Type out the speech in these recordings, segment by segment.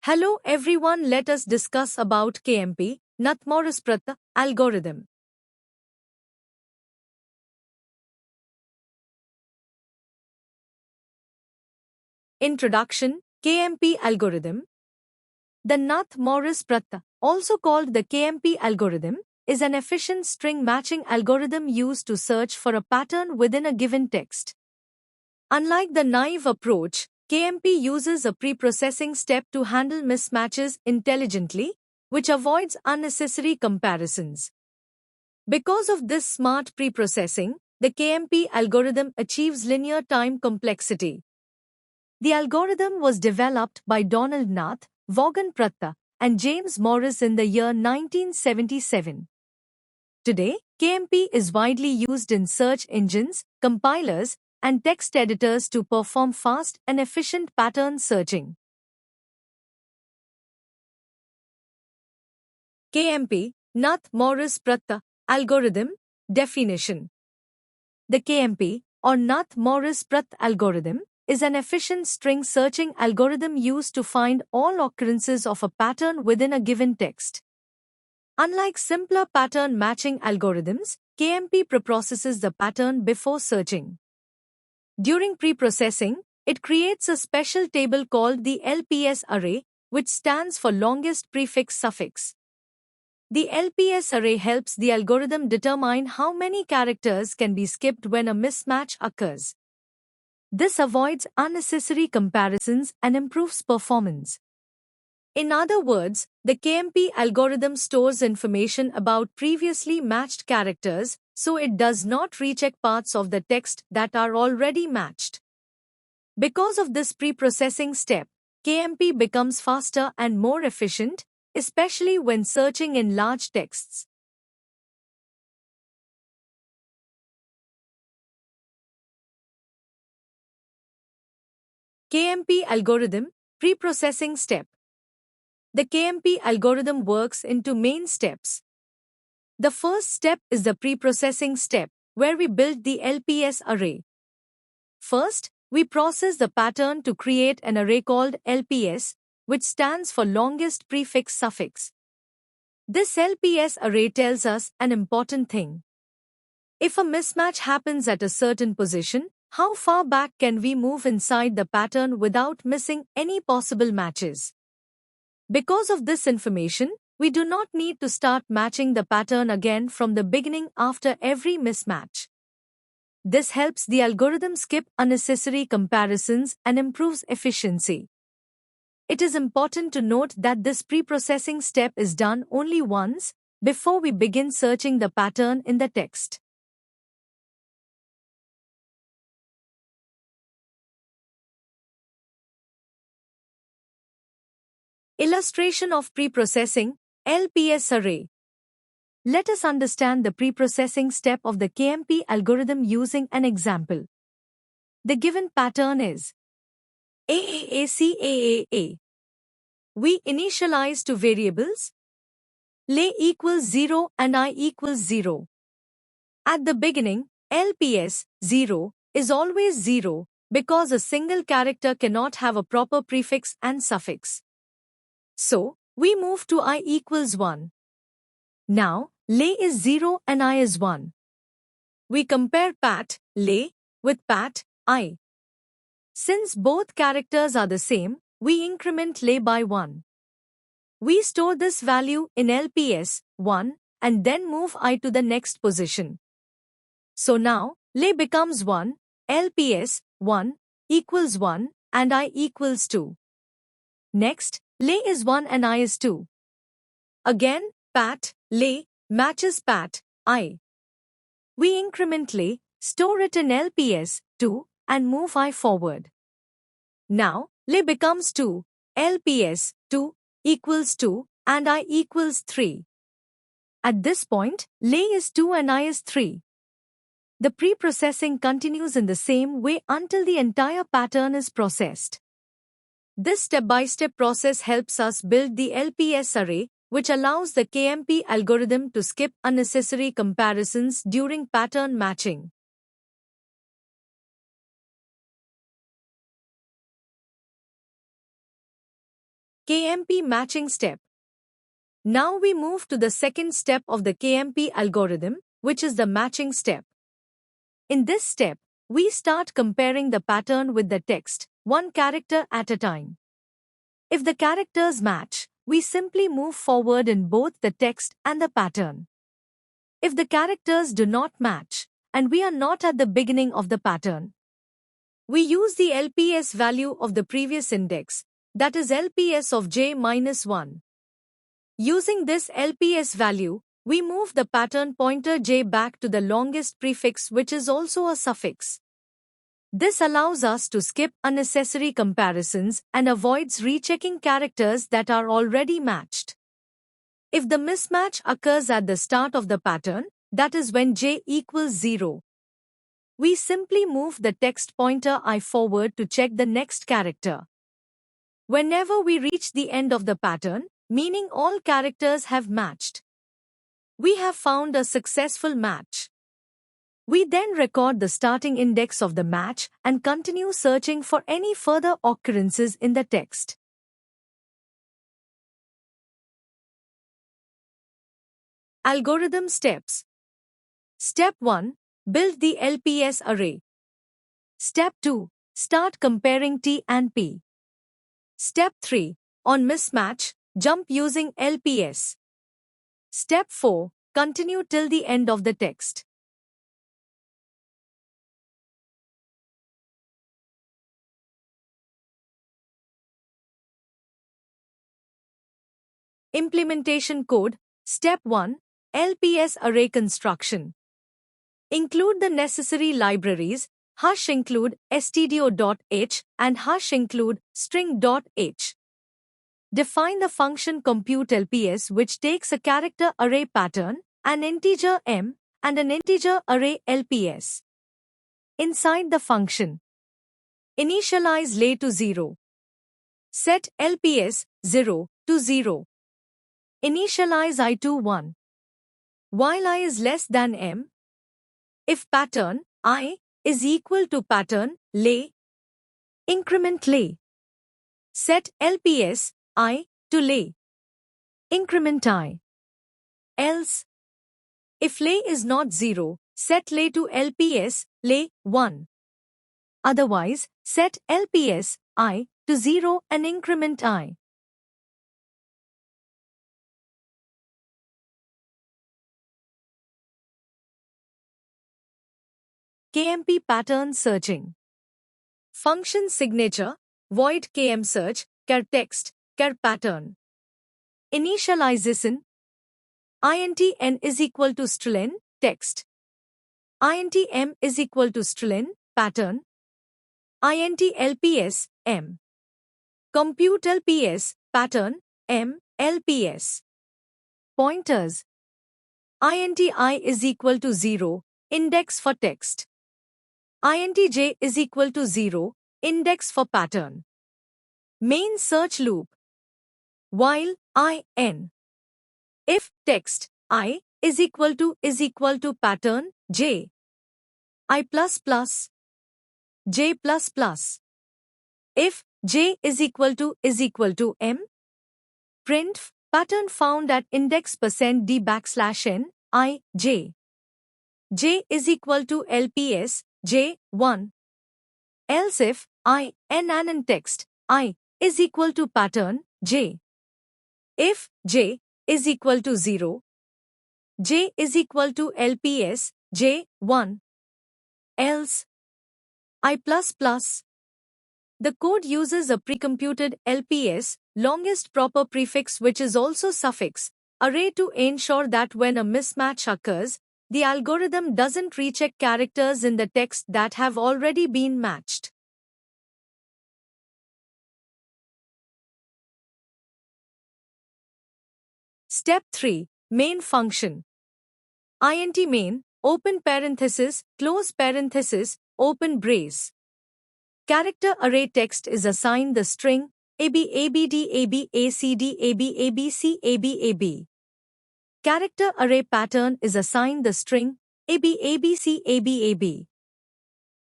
Hello everyone, let us discuss about KMP, Knath-Morris-Pratt algorithm. Introduction, KMP algorithm. The Knath-Morris-Pratt, also called the KMP algorithm, is an efficient string matching algorithm used to search for a pattern within a given text. Unlike the naive approach, KMP uses a pre-processing step to handle mismatches intelligently, which avoids unnecessary comparisons. Because of this smart pre-processing, the KMP algorithm achieves linear time complexity. The algorithm was developed by Donald Knath, Vaughan Pratt, and James Morris in the year 1977. Today, KMP is widely used in search engines, compilers, and text editors to perform fast and efficient pattern searching. KMP, Knath-Morris-Pratt algorithm definition. The KMP, or Knath-Morris-Pratt algorithm, is an efficient string searching algorithm used to find all occurrences of a pattern within a given text. Unlike simpler pattern matching algorithms, KMP preprocesses the pattern before searching. During preprocessing, it creates a special table called the LPS array, which stands for longest prefix suffix. The LPS array helps the algorithm determine how many characters can be skipped when a mismatch occurs. This avoids unnecessary comparisons and improves performance. In other words, the KMP algorithm stores information about previously matched characters, so it does not recheck parts of the text that are already matched. Because of this pre-processing step, KMP becomes faster and more efficient, especially when searching in large texts. KMP algorithm, pre-processing step. The KMP algorithm works in two main steps. The first step is the pre-processing step, where we build the LPS array. First, we process the pattern to create an array called LPS, which stands for longest prefix suffix. This LPS array tells us an important thing. If a mismatch happens at a certain position, how far back can we move inside the pattern without missing any possible matches? Because of this information, we do not need to start matching the pattern again from the beginning after every mismatch. This helps the algorithm skip unnecessary comparisons and improves efficiency. It is important to note that this pre-processing step is done only once before we begin searching the pattern in the text. Illustration of pre-processing, LPS array. Let us understand the pre-processing step of the KMP algorithm using an example. The given pattern is AAACAAA. We initialize two variables, LA equals 0 and I equals 0. At the beginning, LPS 0 is always 0 because a single character cannot have a proper prefix and suffix. So, we move to I equals 1. Now, LA is 0 and I is 1. We compare pat, LA, with pat, I. Since both characters are the same, we increment LA by 1. We store this value in LPS 1 and then move I to the next position. So now, LA becomes 1, LPS 1 equals 1 and I equals 2. Next, LA is 1 and I is 2. Again, pat, LA matches pat, I. We increment LA, store it in LPS 2 and move I forward. Now, LA becomes 2, LPS 2 equals 2 and I equals 3. At this point, LA is 2 and I is 3. The pre-processing continues in the same way until the entire pattern is processed. This step-by-step process helps us build the LPS array, which allows the KMP algorithm to skip unnecessary comparisons during pattern matching. KMP matching step. Now we move to the second step of the KMP algorithm, which is the matching step. In this step, we start comparing the pattern with the text, one character at a time. If the characters match, we simply move forward in both the text and the pattern. If the characters do not match, and we are not at the beginning of the pattern, we use the LPS value of the previous index, that is LPS of j-1. Using this LPS value, we move the pattern pointer j back to the longest prefix, which is also a suffix. This allows us to skip unnecessary comparisons and avoids rechecking characters that are already matched. If the mismatch occurs at the start of the pattern, that is when j equals 0, we simply move the text pointer I forward to check the next character. Whenever we reach the end of the pattern, meaning all characters have matched, we have found a successful match. We then record the starting index of the match and continue searching for any further occurrences in the text. Algorithm steps. Step 1. Build the LPS array. Step 2. Start comparing T and P. Step 3. On mismatch, jump using LPS. Step 4. Continue till the end of the text. Implementation code. Step 1. LPS array construction. Include the necessary libraries, #include stdio.h and #include string.h. Define the function compute LPS, which takes a character array pattern, an integer m, and an integer array LPS. Inside the function, initialize lay to 0. Set LPS 0 to 0. Initialize I to 1. While I is less than m, if pattern I is equal to pattern lay, increment lay. Set LPS I to lay. Increment I. Else, if lay is not 0, set lay to LPS lay 1. Otherwise, set LPS I to 0 and increment I. KMP pattern searching. Function signature, void km search, char text, char pattern. Initialization, int n is equal to string text. Int m is equal to string pattern. Int lps m. Compute lps pattern m lps. Pointers. Int I is equal to 0, index for text. Int j is equal to 0, index for pattern. Main search loop. While I n. If text I is equal to pattern j. I plus plus j plus plus. If j is equal to m. Print pattern found at index %d \n I j. J is equal to LPS j 1. Else if I n and in text I is equal to pattern j. If j is equal to 0, j is equal to LPS j 1. Else I plus plus. The code uses a precomputed LPS, longest proper prefix, which is also suffix, array to ensure that when a mismatch occurs, the algorithm doesn't recheck characters in the text that have already been matched. Step 3. Main function. Int main, open parenthesis, close parenthesis, open brace. Character array text is assigned the string ABABDABACDABABC. Character array pattern is assigned the string ABABCABAB.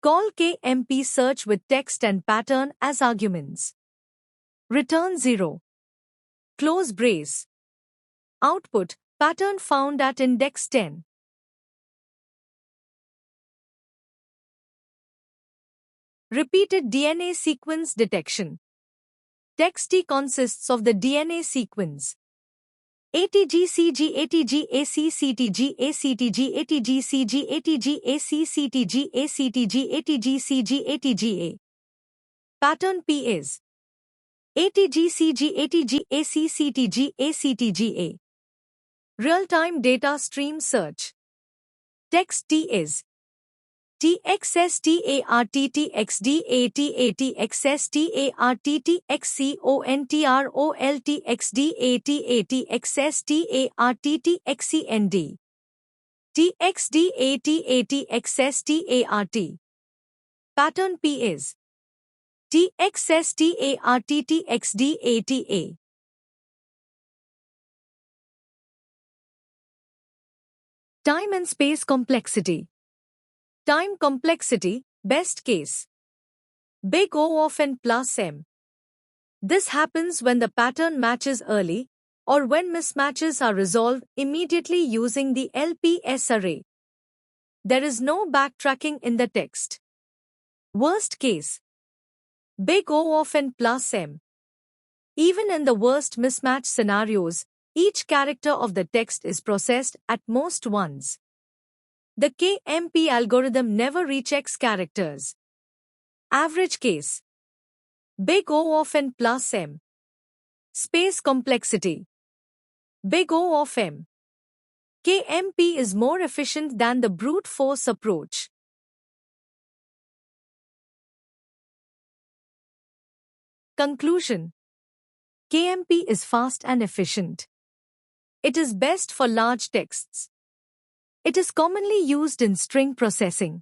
Call KMP search with text and pattern as arguments. Return 0. close brace. Output, pattern found at index 10. Repeated DNA sequence detection. TextD consists of the DNA sequence ATGCG ATG ACCTG ACTG ATG CG ATG ACCTG ACTG ATG CG ATGA. Pattern P is ATGCG ATG ACCTG ACTGA. Real-time data stream search. TextD is TXSTARTTXDATXSTARTTXCONTROLTXDATXSTARTTXCND. TXDATXSTART. Pattern P is TXSTARTTXDATA. Time and space complexity. Time complexity, best case. Big O of n plus m. This happens when the pattern matches early, or when mismatches are resolved immediately using the LPS array. There is no backtracking in the text. Worst case. Big O of n plus m. Even in the worst mismatch scenarios, each character of the text is processed at most once. The KMP algorithm never rechecks characters. Average case. Big O of n plus m. Space complexity. Big O of m. KMP is more efficient than the brute force approach. Conclusion. KMP is fast and efficient. It is best for large texts. It is commonly used in string processing.